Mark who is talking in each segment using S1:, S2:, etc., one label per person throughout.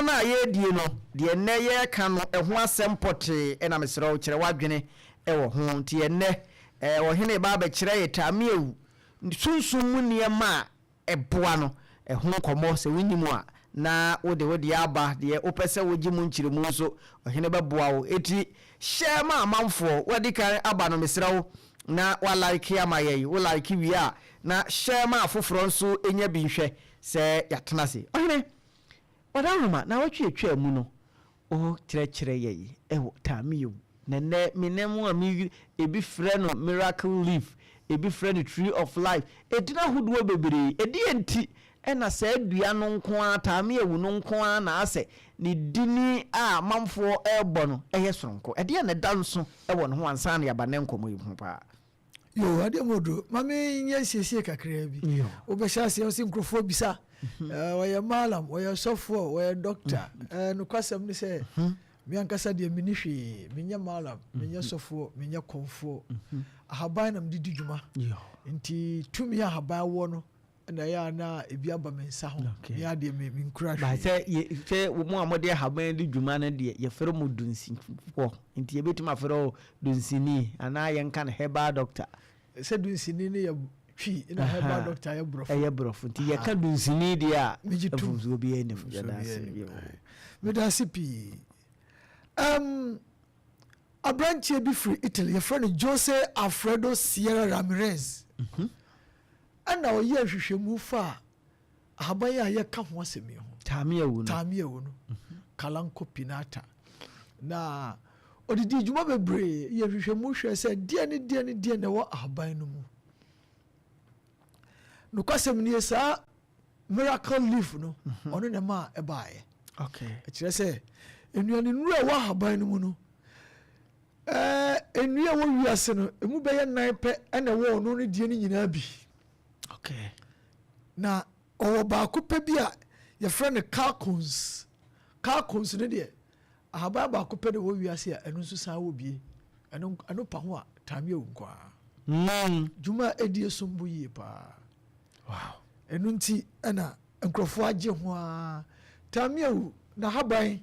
S1: na ye die no de ne ye ka no ho asempɔte na mesrɛ kyerɛ wadwene wo ho nti ne wo hene ba ba kyerɛ ye taameawu sunsun mu niema eboa no ho komo sɛ wonimu a na wode aba de opese wogi mu nkyire mu so wo hene bɛboa wo eti hyɛ ma amanfo wadi kan aba no mesrɛ wo na wa like amaye wo like wi a na hyɛ ma afoforo nso enya bi nhwɛ sɛ yatena se wo hene Wadaruma na watwe mu no o kyerɛkyerɛ yɛ ɛwɔ taameawu nene minemu ami ebi frɛ no miracle leaf ebi frɛ no tree of life edina hodoɔ bebree edi enti ɛna sɛ adua no nko a taameawu no nko a na asɛ ne dini a manfo ɛbɔ no ɛyɛ soronko ɛde na da nso ɛwɔ no ho ansa na yaba ne nkomo yi ho pa
S2: yo ade modo mame nya siesie kakra bi obɛhya se o sinkrofo bisa waya malam waya sofo waya doctor no kwasam ni sɛ me ankasa de me ni hwe menya malam menya sofo menya konfo ahaban nam didi dwuma nti tumi ahaban wo no na ya na ebi aba me nsa ho ya de me nkura hwe ba
S1: sɛ mo amode ahaban di dwuma na de ye fere mo dunsi wo nti ebetuma fere dunsini ana ye nka na herbal doctor
S2: sɛ dunsini ne ya twi na herbal doctor ya brofo
S1: ya brofo nti ye ka dunsini dia Opemsuo bi enim ya
S2: da sipi abranche bi free Italy, your friend Jose Alfredo Sierra Ramirez. And now ye hwehwemu fa ahabaya ye ka ho asemi ho. Taameawu no. Kalanko pinata. Na odidi djuma bebre ye hwehwemu hwe se die ne wo ahaban no mu. No kwasem ni sa miracle leaf no ono ne ma ebae.
S1: Okay.
S2: Ekire se enuane nura wa ahaban no mu no. Enua wo wiase no emu beye nan pe ene wo no ne die ni nyina bi.
S1: Okay.
S2: Na owo ba ko pe bi a ye friend calcons ne de ahaba ba ko pe de wo wiase a enu so san wo bie enu pa ho a taameawu kwa. Juma edie sombo yi pa.
S1: Wow.
S2: Enu nti na nkrofo age ho a taameawu na haban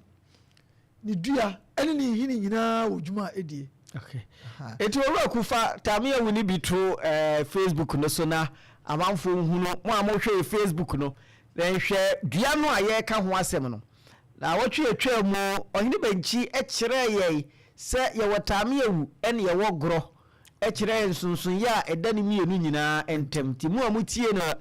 S2: ni dua ene ni hini nyina wo juma edie.
S1: Okay. Eti owura kufa taameawu ni bitro Facebook no so na amanfo hu no mo amhwe Facebook no den hwe dua no aye ka ho asem no na wotwe atwa mu ohini banchi ekire ye se ye wotaameawu ene ye wogro ekire nsunsun ya edani mienu nyina entem ti mu amutie no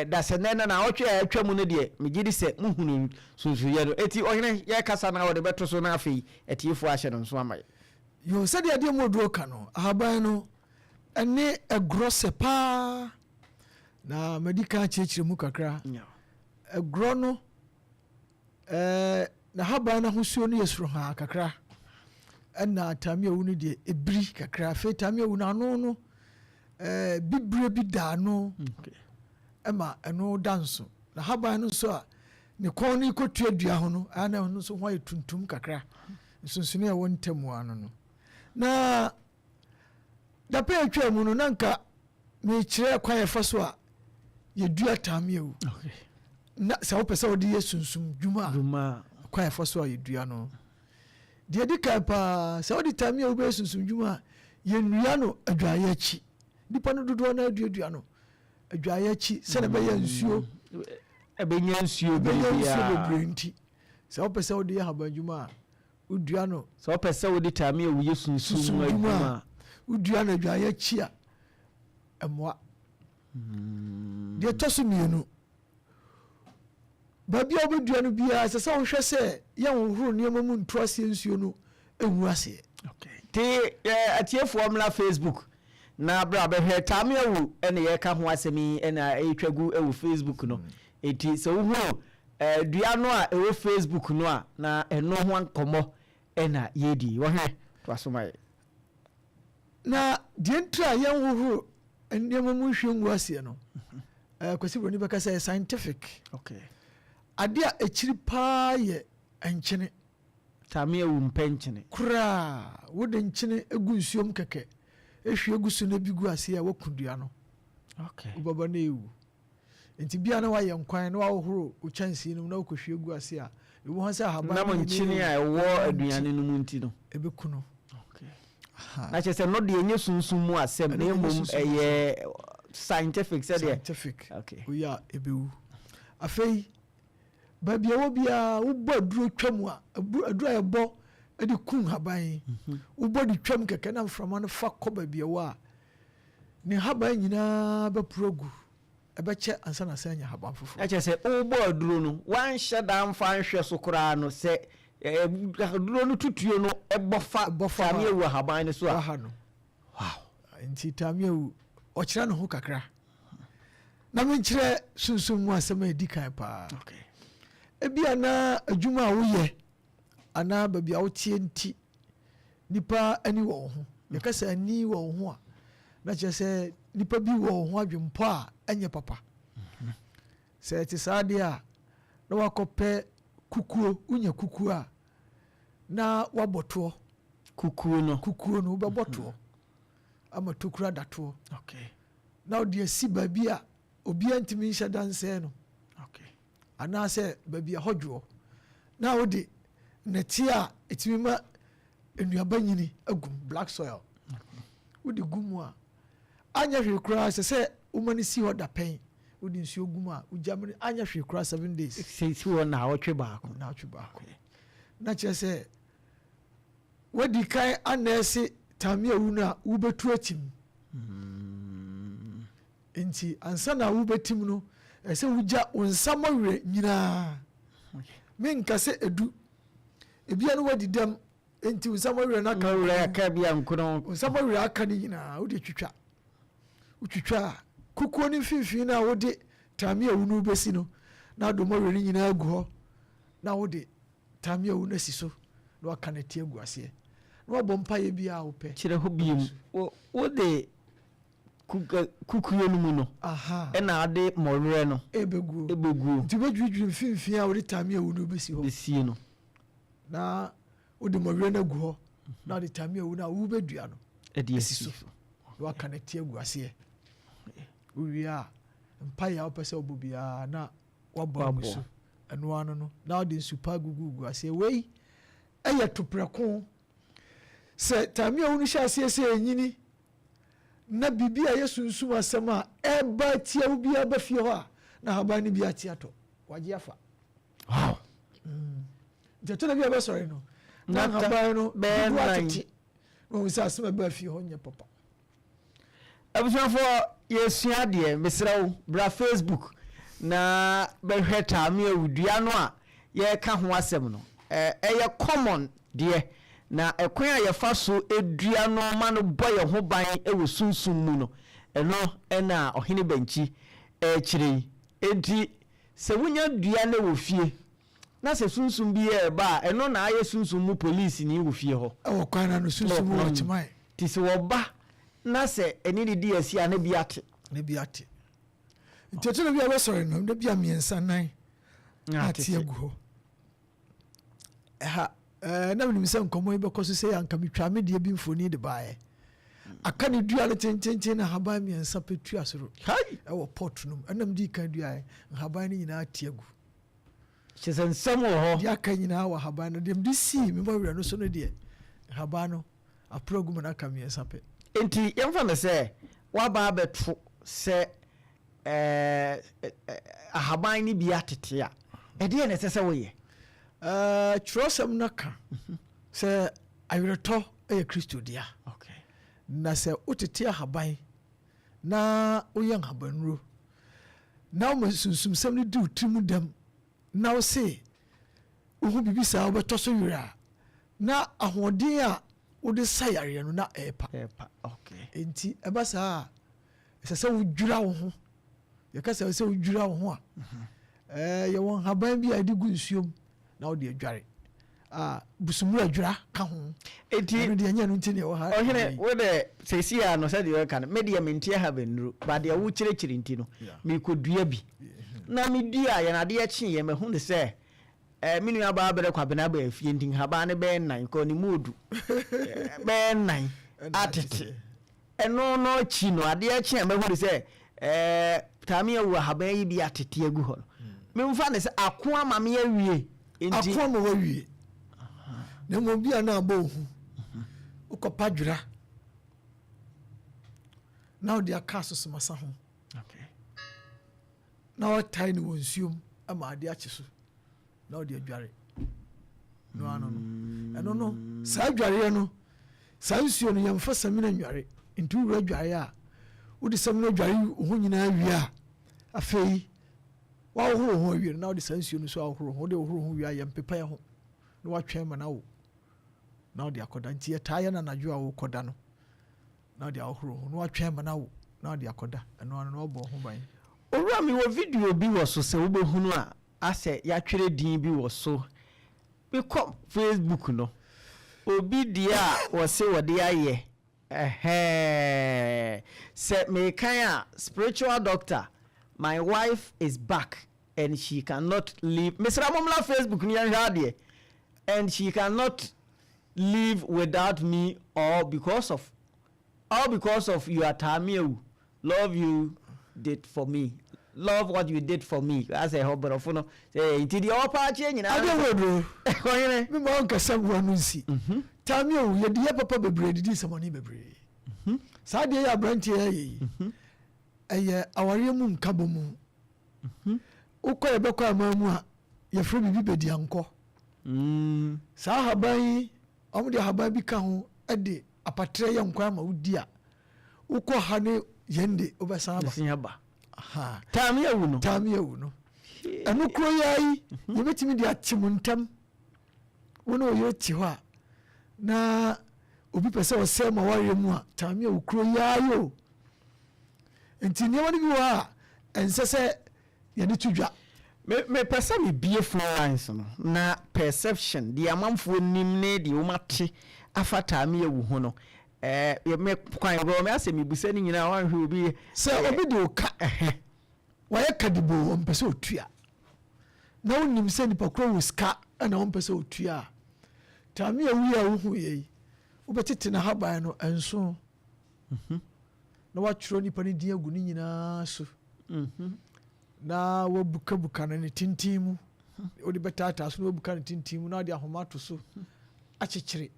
S1: da senena na wotwe atwa mu no de megidi se muhunu sunsun ye no eti ohini ye kasa na wode beto so na afei etiefo ahye no nso amaye
S2: yo se de moduro ka no ahaban no ene egrose pa na medical chechire mu kakra egro no na haban na husuo no yesuro ha kakra na taameawu no de ebri kakra fe taameawu na no no bibre bi da no ema eno danso na haban no so a ne kon ni kotua dua ho no ana no so ho atuntum kakra nsunsune ya wontemu ano no na da pe atwa mu no nanka me kire kwan ya faso a ye dua taameawu.
S1: Okay.
S2: Na sa wo pese wo de yesunsum dwuma kwan ya faso a ye dua no de dika pa sa wo de taameawu be yesunsum dwuma ye nua no adwaye achi dipa no dodo na adua no adwaye achi se na be ya nsuo
S1: ebenya nsuo be
S2: nti sa wo pese wo de haban dwuma udua no
S1: sa wo pese wo de taameawu yesunsum dwuma
S2: udua na adwaye achi a emwa de tosu mienu babi obedua no bia se sa wo hwe se ye wohuru niam mu nto ase nsuo no ewu ase.
S1: Okay. Te atiefo amla Facebook na bra be hwe taameawu ene ye ka ho asemi ena etwagu ewu Facebook no eti se wo hu dua no a ewu Facebook no a na eno ho ankomo ena yedi wo hwe to asomaye
S2: na de ntra ye wohuru ndiamo mu hwe ngu ase no kwasi broni beka say scientific.
S1: Okay.
S2: Adia echiri pa ye enchene
S1: taameawu mpenchene
S2: kura wode nchene egu nsuom keke ehwe egusu na bigu ase a wakudua no.
S1: Okay.
S2: Ubaba na ewu enti bia na waye nkwan na wahohoro o chance no na okohwe egu ase a ewu han say haban
S1: na mo nchini a ewo aduane no mu nti no
S2: ebeku no
S1: na chese no de enye sunsun mu asem na emom eye scientific said
S2: scientific okay we are ebewu afei babia wo bia wo bo aduro twam a aduro ebo edi kun haban wo bo di twam keke na mframa no fa kɔ babia wo a ne haban nyina be progu ebeche ansa na sanya haban fofo
S1: a chese wo bo aduro no wan hye mfa nhwe so kora no se aduro no tutuo no ebofa taameawu haban ne so a wow
S2: nti taameawu ɔkyerɛ no ho kakra na menkyerɛ sunsum mu asɛm edi kan pa
S1: okay
S2: ebia na adwuma a woyɛ ana babia wotie nti nipa ani wɔ ho yɛkasa ani wɔ ho a na kyerɛ sɛ nipa bi wɔ ho adwempɔ a ɛnyɛ papa sɛ ɛte saa deɛ a na wakɔpɛ kukuo wonya kukuo a na wabɔtoɔ
S1: kukuo no
S2: wobɛbɔtoɔ ama tokura datoɔ
S1: okay
S2: na wode asi baabi a obia ntimi nhyɛ dansɛɛ no
S1: okay
S2: anaasɛ baabi a hɔdwoɔ na wode nɛte a ɛtumi ma nnuaba nyini agum black soil wode gum a anyɛ hwee koraa sɛ sɛ woma no si hɔ da pɛn wode nsuo gum a wogyama no anyɛ hwee koraa 7 days
S1: si hɔ na awɔtwe baako
S2: na kyerɛ sɛ wadi kan anɛɛse taameawu no a wobɛtu akyim nti ansa na wobɛtim no ɛsɛ wogya wo nsama werɛ nyinaa menka sɛ edu ebia no wadi dɛm nti wo nsama werɛ no
S1: aka bia nkono
S2: nsama werɛ aka no nyinaa wode wotwitwa a kukuo no mfimfini no a wode taameawu no wobɛsi no na adɔma werɛ no nyinaa agu hɔ na wode taameawu no asi so na waka no ti agu aseɛ na wabɔ mpayɛ bi a wopɛ
S1: kyerɛ hɔ biom wode kukuo no mu no ɛna ade mmɔwerɛ no ɛbɛguo
S2: nti wobɛdwidwiri mfimfini a wode taameawu no wobɛsi hɔ
S1: bɛsie no
S2: na wode mmɔwerɛ no agu hɔ na wode taameawu no a wobɛdua no
S1: ɛde asi so
S2: na waka no ti agu aseɛ wowie a mpayɛ a wopɛ sɛ wobɔ biara na wabɔ agu so ɛnoa no na wode nsu pa agugu aseɛ wei ɛyɛ toprɛko sɛ taameawu no hyɛ aseɛ sɛ ɛnyini na bibi a yɛ sunsum asɛm a ɛba tia wo biara ba fie hɔ a na haban no bi ate atɔ wagye afa nti na bi a bɛsɔre no na haban no bibu atete na wɔn sɛ asɛm a ba fie hɔ nyɛ papa
S1: abusuafoɔ yɛsua adeɛ mesrɛ wo bra Facebook na bɛhwɛ taameawu dua no a yɛka ho asɛm no ɛyɛ common deɛ na ɛkwan a yɛfa so edua no ma no bɔ yɛ ho ban ɛwɔ sunsum mu no ɛno ɛna ɔhene bankyi ɛkyerɛ yi enti sɛ wonya dua no wɔ fie na sɛ sunsum bi yɛ ba ɛno na ayɛ sunsum mu police ni wɔ fie hɔ
S2: ɛwɔ kwan na no sunsum mu wɔkyeman
S1: ti sɛ wɔba na sɛ ɛni de di asi a ne bi ate
S2: nti ɛtɔ na bi a bɛsɔre no na bi a mmiɛnsa nan ate agu hɔ ɛha na menim sɛ nkɔmmɔ yi bɛkɔ so sɛ anka metwa me deɛ bi mfoni de baeɛ aka ne dua no kyenkyenkyen na haban mmiɛnsa pɛtu asoro ɛwɔ pot no mu ɛnam de ka duaɛ haban no nyinaa te agu
S1: kyɛ sɛ nsɛm wɔ hɔ
S2: deɛ aka nyinaa wɔ haban no deɛ mede sii memɔ werɛ no so no deɛ haban no aporo agu mu no aka mmiɛnsa pɛ
S1: enti yɛmfa no sɛ woaba bɛto sɛ ahaban no bi atete a ɛdeɛ na ɛsɛ sɛ woyɛ
S2: kyerɛsɛm no ka sɛ awerɛtɔ ɛyɛ kristo dea na sɛ wotete ahaban na woyɛ nhabanuro na woma sunsumsɛm no di wo tiri mu dam na wo se wohu biribi saa wobɛtɔ so werɛ a na ahoɔden a wode sa yareɛ no na ɛɛpa enti ɛba saa a ɛsɛ sɛ wodwira wo ho yɛka sɛ wodwira wo ho a yɛwɔ nhaban bi a ɛde gu nsuom na wode adware busumuru adwira ka ho
S1: enti
S2: de anya no ntini ɛwɔ ha
S1: ɔhene wode sɛsi a no sɛ deɛ ɔka no medeɛ mentie ha bɛnuro ba deɛ wo kyerɛkyerɛ nti no merekɔdua bi na medua yɛn adeɛ kye yɛ mahu ne sɛ me nua baa bɛrɛ kwabena ba afie nti haba ne bɛyɛ nan kɔ ne mu odu bɛyɛ nan atete ɛno no akyi no adeɛ kye a mahu ne sɛ taameawu haban yi bi atete agu hɔ no memfa ne sɛ ako ama me awie
S2: akwa mo wawie na mo bia na abo hu ukopa dwura na odi akaso somasa ho
S1: okay
S2: na o tai ni wonsuom ama ade acheso na odi adware no ano no eno no sa adware no sa nsuo no yemfa samina nware nti wura adware a odi samina adware ho nyina wi a afei wa horo ho wi na odi sa nsuo no so ahoro ho de horo ho wi a yempepa ye ho na wa twɛn ma na wo na odi akoda nti ye taye na nadwo a wo koda no na odi ahoro ho na wa twɛn ma na wo na odi akoda eno ano na obo ho ban
S1: owura mi wo video bi wo so se wo behunu a ase ya twere din bi wo so bi ko Facebook no obi dia wo se wo de aye se me kan a spiritual doctor my wife is back and she cannot leave Mr. Momla Facebook ni yan and she cannot live without me all because of your taameawu. Love you did for me. Love what you did for me. As a hobby of no. Say did your part change na.
S2: I don't know. Me mo nka sabu anu nsi. Taameawu ye de papa bebre didi samani bebre. Sa de ya branch ye. Eye aware mu nka bomu. Ukoye bekọ amamu a ye fro bibi bedi anko. Sa haban omo de haban bi ka ho de apatre ye nkwa ma udi a ukọ ha ne yende obesan
S1: ba taameawu no eno
S2: kro yayi ye betimi de achimuntam wono yo ti ho a na obi pese o se ma ware mu a taameawu kro yayi o enti ne woni bi wa ensese ye ne tudwa
S1: me pese me bie Florence no na perception di amamfo nim ne di o mate afa taameawu ho no me kwan ro me ase me busa ni nyina wan hwe obi
S2: se obi de oka wa ye kadibo on pese otua na wonim se ni pakro wiska na on pese otua taameawu ya wo hu ye obetete na haban no enso na wa twiro ni pani dia gu ni nyina so na wo buka na ni tintimu odi betata so no buka ni tintimu na odi ahoma to so akyekere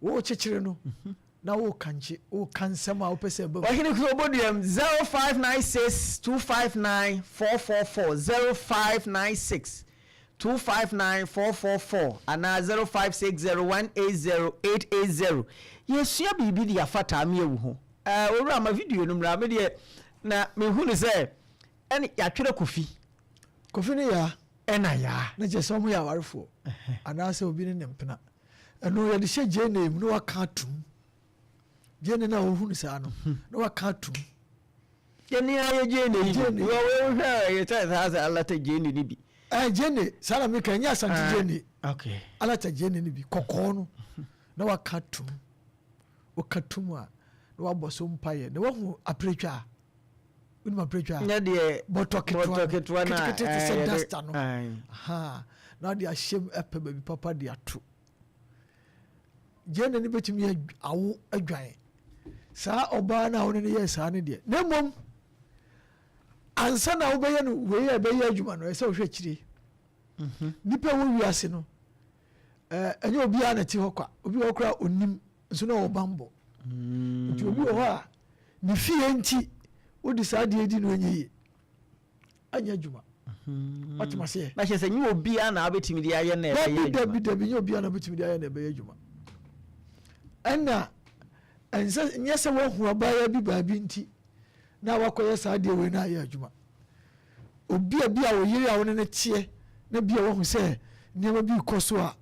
S2: wo kyekere no na wo kanche wo kansema wo pese ba
S1: wahine ku obodium 0596259444 0596259444 ana 0560180880 yesua bibi dia fataameawu ho owura ma video no mra me de na me hu ne se ene ya twere kofi
S2: ne ya
S1: ena ya
S2: na je so mo ya warefo ana se obi ne nempena eno ya de hye je name no wakatum je ne na ohu ne sa no no wakatum
S1: je ne ya je ne wo hwe ye ta sa alata je ne bi
S2: je ne sala me kan ya santi je ne
S1: okay
S2: alata je ne bi kokko no na wakatum a no waboso mpaye ne wo apretwa uni mapretwa
S1: nya de
S2: botoketwa na se dasta no na de ahyem epe baby papa de ato je ne ni betimi awo adwan sa oba na woni ne yesa ne de na mom ansa na wo beye no we ye beye adwuma no ese wo hwe kire nipa wo wiase no enye obi a na ti ho kwa obi wo kra onim nso na wo bambo nti obi wo ha ni fie nti odi sa de edi no onye anya adwuma otima se
S1: na hye se nyi obi a na abetimi de aye na ebe adwuma
S2: dabi nyi obi a na betimi de aye na ebe adwuma enna ense nyese wo hu abaya bi baabi nti na wakoye sa de we na aye adwuma obi a wo yiri a wo ne tie na bia wo hu se nyama bi koso a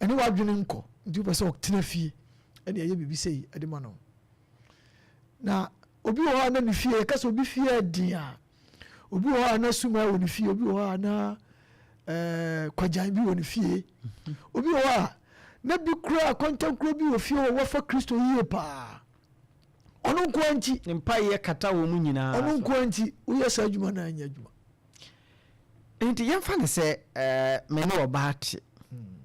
S2: ene wadwene nko nti be se oktena fie ene aye bibi sei ade ma no na obi wo na ne fie ka so obi fie dia obi wo na suma wo ne fie obi wo na kwajan bi wo ne fie obi wo na bi kura kontankuro bi wo fie wo fa Kristo yie pa ono nkwanti
S1: mpa ye kata wo mu nyina
S2: ono nkwanti wo yesa adwuma na anya adwuma
S1: enti yemfa ne se me ne obaate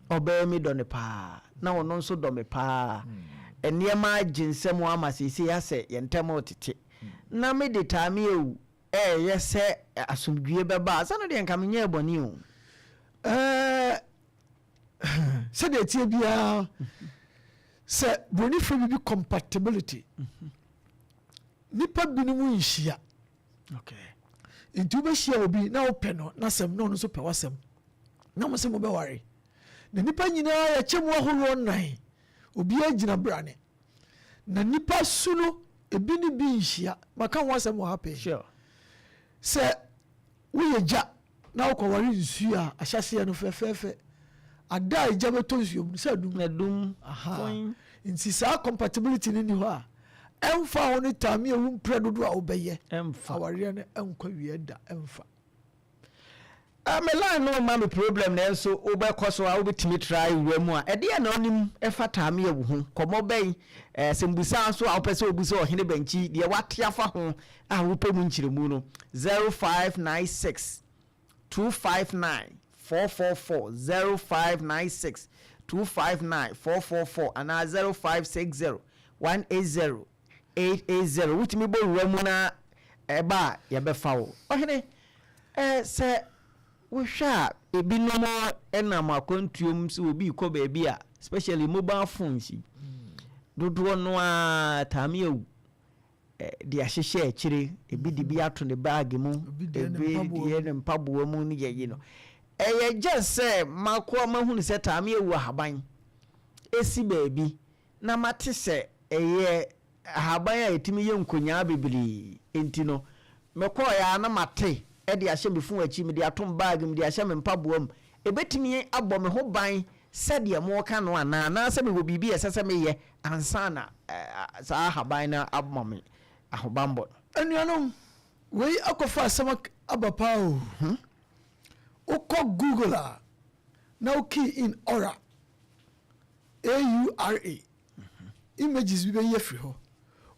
S1: oba mi do ne pa na ono nso do me pa eniema aginsem ama sisi ya se yentem otete na me de taameawu ye se asomdwie beba asa no de nka menye eboni o
S2: said the TBA said Bruni Free compatibility. Nipa binimu inshia.
S1: Okay.
S2: Into be share obi na openo na sem no so pe wasem. Na mo se mo be ware. Na nipa nyina ya chemu ahoro nan. Obi agina brane. Na nipa suno ebi ni bi inshia. Maka wasem wo happen.
S1: Sure.
S2: Se we ja na ko ware nsu a ahyase no fefefe. Ada ija beto nsu mu se dum. Aha. Nti sa compatibility ni ho a. Emfa woni taameawu mpre dodo a obeye emfa aware ne enkwa wie da emfa
S1: amela no ma me problem na so obekọ a obetimi try wemu a ede na onim efa taameawu ho komo ben sembusa so a opese obusa ohene banchi de wate afa ho a wopemu nchiremu no 0596 259 444 0596 259 444 and 0560 180 880 which me bo ramu na eba ya befa wo ohene se wo hwa ebinom enam akwantuom se obi ko ba bia especially mobile phones dodo no a taameawu de ahyehye akire ebi de bi ato ne bag mu ebi de ne mpaboa mu ni yeyi no eye je se makwa mahunu se taameawu ahaban esi baabi na mate se eye ahaban a etimi ye nkonya bebiri enti no mekọ ya na mate e de ahye me fun achi me de atom bag me de ahye me mpaboa mu ebetimi abọ me ho ban se de mo ka no ana na se me wo bibi esese me ye ansa na sa ahaban na abọ me ahobambo
S2: anuanom we akofa asema abapa o ukọ Google a na key in aura AURA images bi be ye free ho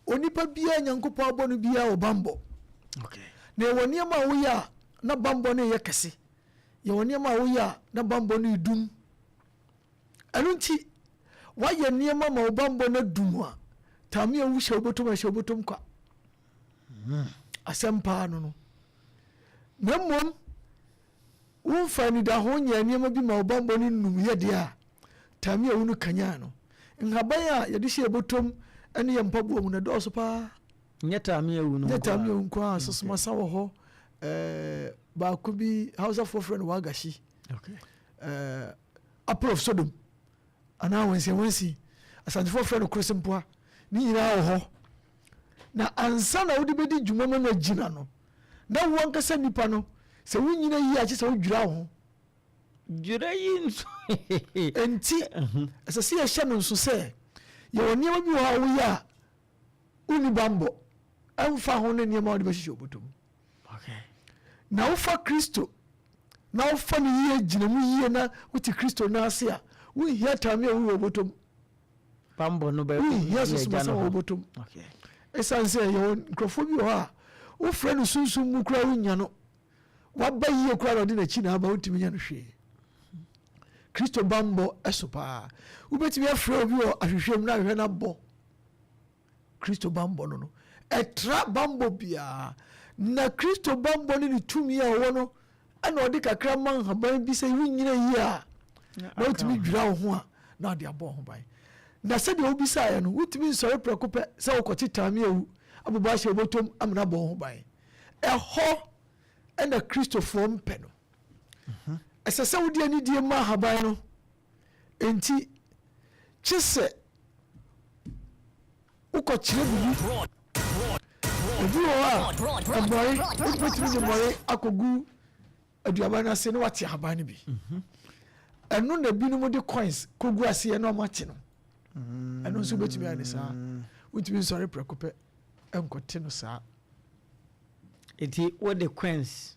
S2: onipa bia nyankopɔ abɔ no bia obambo
S1: okay
S2: na woni ma wo ya na bambo no ye kese ye woni ma wo ya na bambo no idum anunti wa ye niema ma obambo na dum a taameawu hye obotom kwa asempa no na mom wo fa ni da ho nya niema bi ma obambo no num ye de a taameawu no kanya no ngaban a ye de hye obotom ene ye mpaboa mu na do so pa
S1: nyeta taameawu
S2: nko a sosoma sa wo ho ba ko bi Hausa for friend wa gashi
S1: okay
S2: apple of Sodom ana wansi asante for friend krosempoa ni nyina wo ho na ansa na wodi bedi dwuma na gina no na wo nkasa nipa no se wo nyina yi a che se wo dwira wo
S1: dwira yi nso
S2: enti asase ya hye no nso se ye woni ma bi wo ha wo ya uni bambo amfa ho ne niema wodi behye obotom
S1: okay
S2: na wo fa Kristo na wo fa ni ye gina mu ye na wuti Kristo na ase a wo hia taameawu obotom
S1: bambo no be
S2: yes so obotom
S1: okay
S2: esanse ye nkrofo bi ho a wo fra no sunsun mu kura wo nya no wa ba ye kura no de na chi na ba wutimi nya no hwe Kristo bambo esopa wo betimi afra obi o ahwehwem na ahwe na bo Kristo bambo no etra bambo bia na Kristo bambo ni tumi a wo no ana odi kakra man haban bi se winyina yi a na wutimi dwira wo ho a na odi abo ho ban na se de obi sa ya no wutimi nsore prekope se wo kwoti taameawu abuba hye obotom amna bo ho ban eho ena Kristo fo mpe no esese wodi ani die ma haban no enti chise uko chire bibi obi wa aboy upetimi de boy akogu aduaba na se ne wate haban ne bi eno na binum de coins kogu ase na omate no eno nso betimi ani sa wutimi nsore prekope enkote no sa
S1: eti what the coins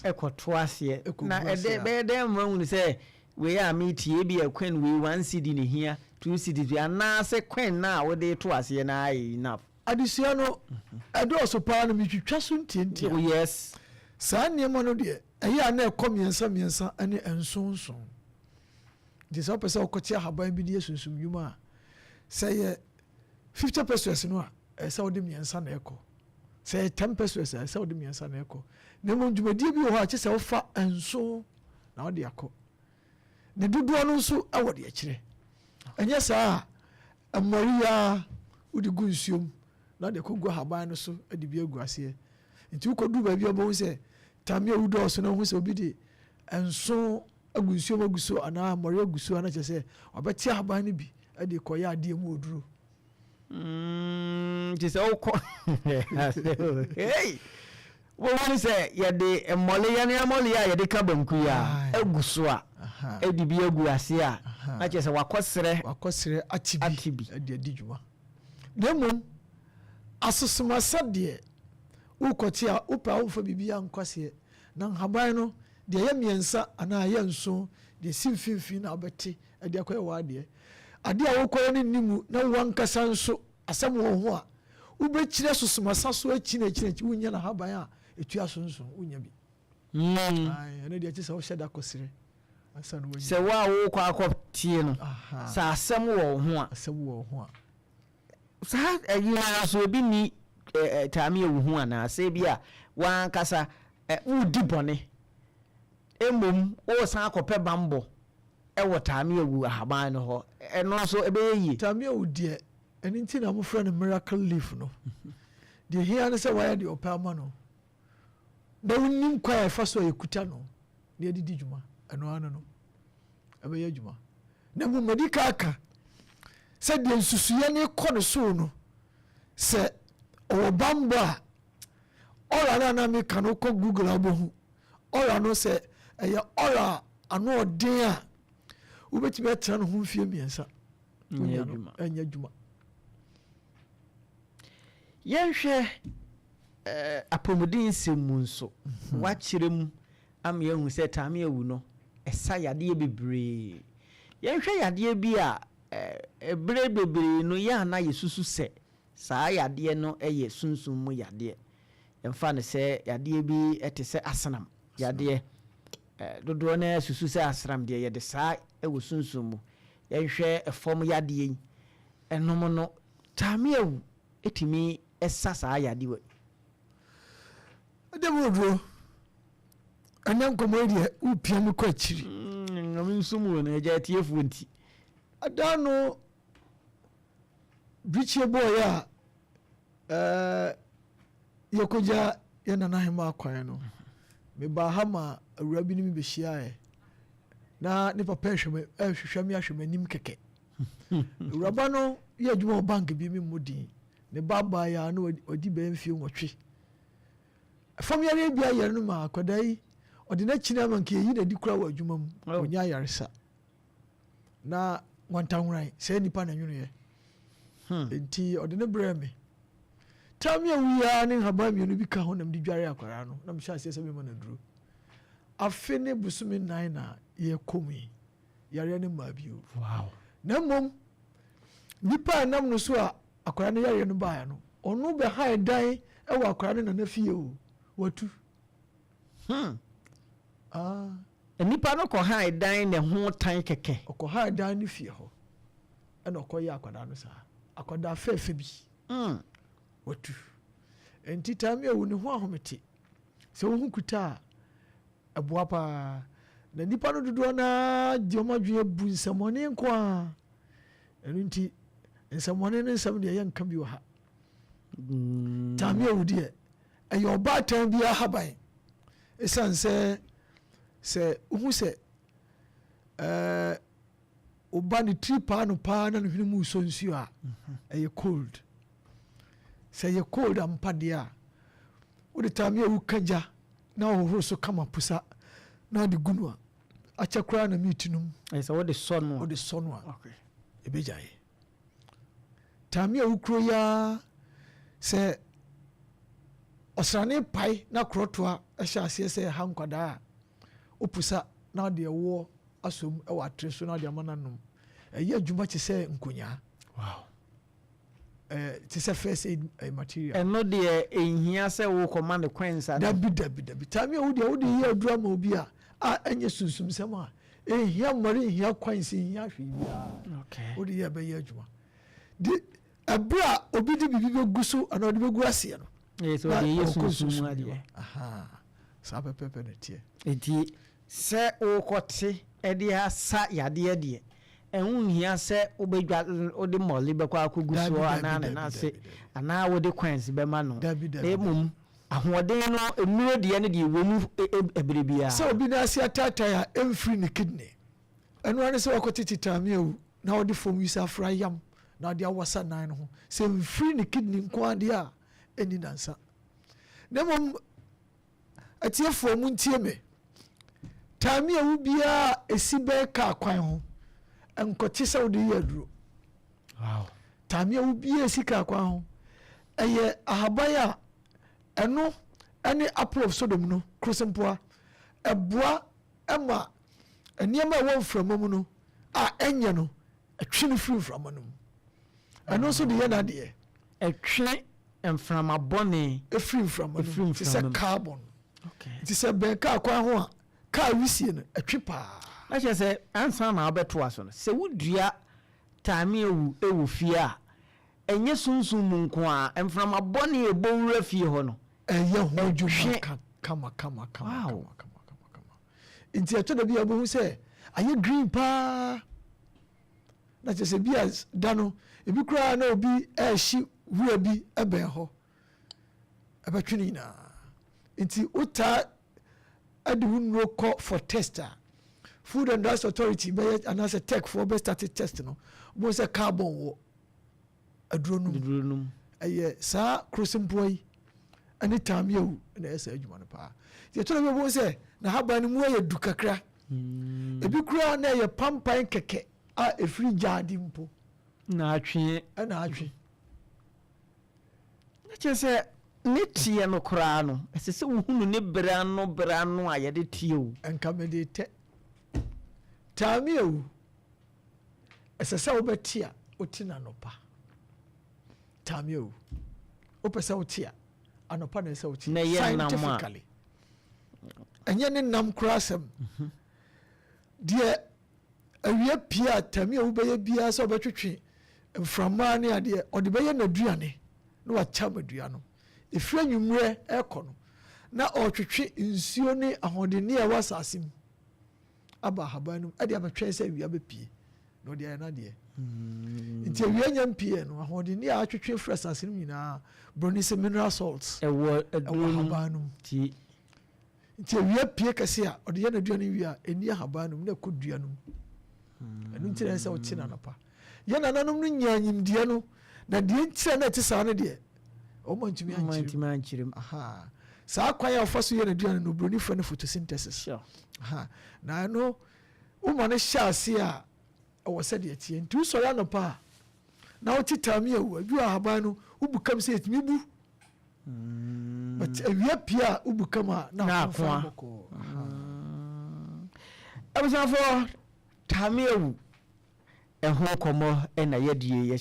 S1: ekoto ase na ede be mrahunu se we ya meet ye bi a coin we 1 cedi ne hia 2 cedi ana se coin na wo de to ase na ai enough
S2: adisia no edo so pa no mitwitwa so ntientia
S1: oh yes
S2: sa niema no de eya na ekomiensa ane ensonson de so pesa okotia haban bi de sunsun yuma say 50 pesos no a say odi miensa na eko say 10 pesos say odi miensa na eko na mo dwumadi bi ho a che say ofa enso na ɔde akɔ ne dodoɔ no nso ɛwɔ de akyerɛ ɛnyɛ saa amaria wode gu nsuom na de kɔ gu haban no so de bi agu aseɛ nti wokɔdu baabi a bɛhu sɛ taameawu dɔɔso no ho sɛ obi de nso agu nsuom agu so anaa mmɔre agu so ana kyerɛ sɛ ɔbɛte haban no bi de kɔyɛ adeɛ mu ɔduro
S1: nti sɛ wokɔ wɔwɔne sɛ yɛde mmɔle yɛne amɔle a yɛde ka banku yi a agu so a ɛde bi agu ase a na kyerɛ sɛ
S2: wakɔserɛ ate bi de adi dwuma na mmom asosomasa deɛ wokɔte a wopɛ a womfa biribiaa nkɔseɛ na nhaban no deɛ yɛ mmiɛnsa anaa yɛ nso deɛ si mfimfini na wobɛte de akɔyɛ w'adeɛ adeɛ a wokɔyɛ no nnimu na wankasa nso asɛm wɔ ho a wobɛkyerɛ sosomasa so akyinakyi wonya no haban a ɛtua so nso wonya bi ɛno deɛ kyɛ sɛ wohyɛ da kɔserɛ
S1: sɛ wo a wokɔ akɔtie no sɛ asɛm wɔ ho a saa ɛyina so obi ni taameawu ho anaasɛ bi a wankasa wodi bɔne mmom wosan akɔpɛ bambɔ ɛwɔ taameawu ahaban no hɔ ɛno nso ɛbɛyɛ yie
S2: taameawu deɛ ɛno nti na mofrɛ no miracle leaf no deɛ hia ne sɛ wayɛ deɛ ɔpɛ ama no na wonim kwa a ɛfa so a yɛkuta no na yɛdedi dwuma ɛno ano no ɛbɛyɛ adwuma na mmomadi ka aka sɛ deɛ nsusuyɛ ne kɔ no so no sɛ ɔwɔ bambɔ a ɔra no ana meka no kɔ google a wobɛhu ɔra no sɛ ɛyɛ ɔra ano ɔden a wobɛtumi atena no ho mfie mmiɛnsa ɛnyɛ adwuma
S1: yɛnhwɛ apɔmuden nsɛm mu nso wakyerɛ mu ama yɛhu sɛ taameawu no ɛsa yadeɛ bebree yɛnhwɛ yadeɛ bi a ɛberɛ bebree no yɛ ana yɛsusu sɛ saa yadeɛ no ɛyɛ sunsum mu yadeɛ yɛmfa no sɛ yadeɛ bi ɛte sɛ asenam yadeɛ dodoɔ no susu sɛ asenam deɛ yɛde saa ɛwɔ sunsum mu yɛnhwɛ ɛfam yadeɛ yi ɛnom no taameawu ɛtumi ɛsa saa yadeɛ
S2: ɛdɛ mu oduro ɛnɛ nkɔmmɔ deɛ wopia mu kɔ akyiri
S1: ngame nsum wɔ no agya atiefoɔ nti
S2: ada no brikyie bɔɔyɛ a yɛkɔgya yɛnana hema akwan no mebaa ha ma awura bi no mi bɛhyiaeɛ na ne papa hwehwɛ me ahwɛ m'anim kɛkɛ awuraba no yɛ adwuma wɔ bank bi mu din ne babaeɛ a na ɔdi bɛɛ mfie nwɔtwe fam yare bi ayare no ma akwadaa yi ɔde n'akyi no ama nka yɛyi na di kora wɔ adwuma mu ɔnyɛ ayaresa na wantanworan sɛ nipa na nwunuyɛ nti ɔde ne brɛ me taameawu yi ne nhaba mmienu bi ka ho nam de dware akwadaa no na mehyɛ aseɛ sɛ mema no duro afe ne bosome 9 na yɛkɔ mu yi yare ne maa bio na mmom nipa a nam no so a akwadaa no yare no baeɛ no ɔno bɛhae dan ɛwɔ akwadaa no nana fie o watu
S1: nipa no kɔhae dan ne ho tan kɛkɛ
S2: ɔkɔhae dan no fie hɔ ɛna ɔkɔyɛ akwadaa no saa akwadaa fɛɛfɛ bi watu nti taameawu ne ho ahomete sɛ wohu kuta a ɛboa paa na nipa no dodoɔ naa gye ɔma adwene bu nsɛmmɔne nko a ɛno nti nsɛmmɔne no nsɛm deɛ yɛnka bi wɔ ha taameawu deɛ ɛyɛ ɔbaatan bi ahaban ɛsiane sɛ wohu sɛ woba ne tiri paa no paa na no hwene mu sɔ nsuo a ɛyɛ cold sɛ ɛyɛ cold ampa deɛ a wode taameawu kagya na wɔhoro so kama pusa na wode gu no a akyɛ koraa na meeti nom
S1: sɛ wode sɔ
S2: no a ɛbɛgyae taameawu kuro yaa sɛ ɔsrane pae na korɔtoa ɛhyɛ aseɛ sɛ ɛha nkwadaa a wopusa na wode ɛwoɔ asom ɛwɔ atere so na wode ama no nom ɛyɛ adwuma kye sɛ nkonyaa te sɛ first aid material
S1: ɛno deɛ ɛhia sɛ wokɔma ne kwansa
S2: dabi taameawu deɛ wode yɛ aduru ama obi a ɛnyɛ sunsumsɛm a ɛhia mmɔre ɛhia kwansi ɛhia hwee biara wode yɛ bɛyɛ adwuma de ɛberɛ a obi de biribi bɛgu so anaa ɔde bɛgu aseɛ no
S1: saa pɛpɛpɛ
S2: no teɛ
S1: nti se o kote e de asa yade de ehun hia se obedwa ode mole be kwa akogu so ana na se ana wode kwans be ma no emum ahoden no enuro de ne de womu ebrebia
S2: so obi na ase atata ya emfiri ne kidney eno ane se wakote taameawu na wode fom wisa fra yam na wode awasa nan no se emfiri ne kidney nko ade a eni nansa nemom atie fom ntie me taameawu bia esibe ka kwan ho enkote se wode yaduro
S1: wow
S2: taameawu bia esika kwan ho eye ahabaya eno any apple of sodom no krosempoa eboa ema eniema won framam no a enye no atwe no free framam no eno so de ye na de
S1: atwe enframa bone
S2: free framam ti se carbon
S1: okay
S2: ti se ben ka kwan ho a ka wisie no atwe pa
S1: na che se ansa na obeto aso no se wudua taameawu ewu fie a enye sunsun mu nko a enframa bone ebowura fie ho no
S2: eye ho dwuma kama inti eto da bia bohu se aye green pa na che se bia dano ebi kura na obi ehyi wura bi ebe ho ebetwini na inti uta ade wunro call for tester food and drugs authority be anase tech for be started test no bo se carbon wo adronum eye sa crossempoi ani taameawu na esa adwuma no pa ye to be bo se na haban mu ye du kakra ebi kura na ye pampan keke a efri jadi mpo
S1: na atwe
S2: na
S1: che se ne tie no kura no ese se wuhunu ne bra no a ye de tie o
S2: enka me de te taameawu ese se wo betia otina no pa taameawu o pese otia anopa na ese otia scientifically enye ne nam krasem de awia pia taameawu be ye bia se obetwetwe mframa ne ade ode be ye naduane na wa chamadua no efra nwumre ekono na otwetwe nsuo ne ahodeni a wasasim aba habanum ade abetwe se awia be pie no de na de nti awia nyam pie no ahodeni a atwetwe fra sasim nyina broni se mineral salts
S1: ewo habanum
S2: ti nti awia pie kase a ode ye naduane wia eni habanum na kodua no enu nti na se otina napa ye nananom no nyanyim die no na die ntira na ti sa no de o mantimi
S1: anchirim
S2: aha sa kwa ya ofaso ye naduane no broni fra no photosynthesis
S1: sure
S2: aha na no uma ne hyase a o se de tie nti so ya no pa na o taameawu adu ahaban no ubukam se etimi bu but awia pia ubukam a na kwa
S1: abusafo taameawu eho komo na ye die ye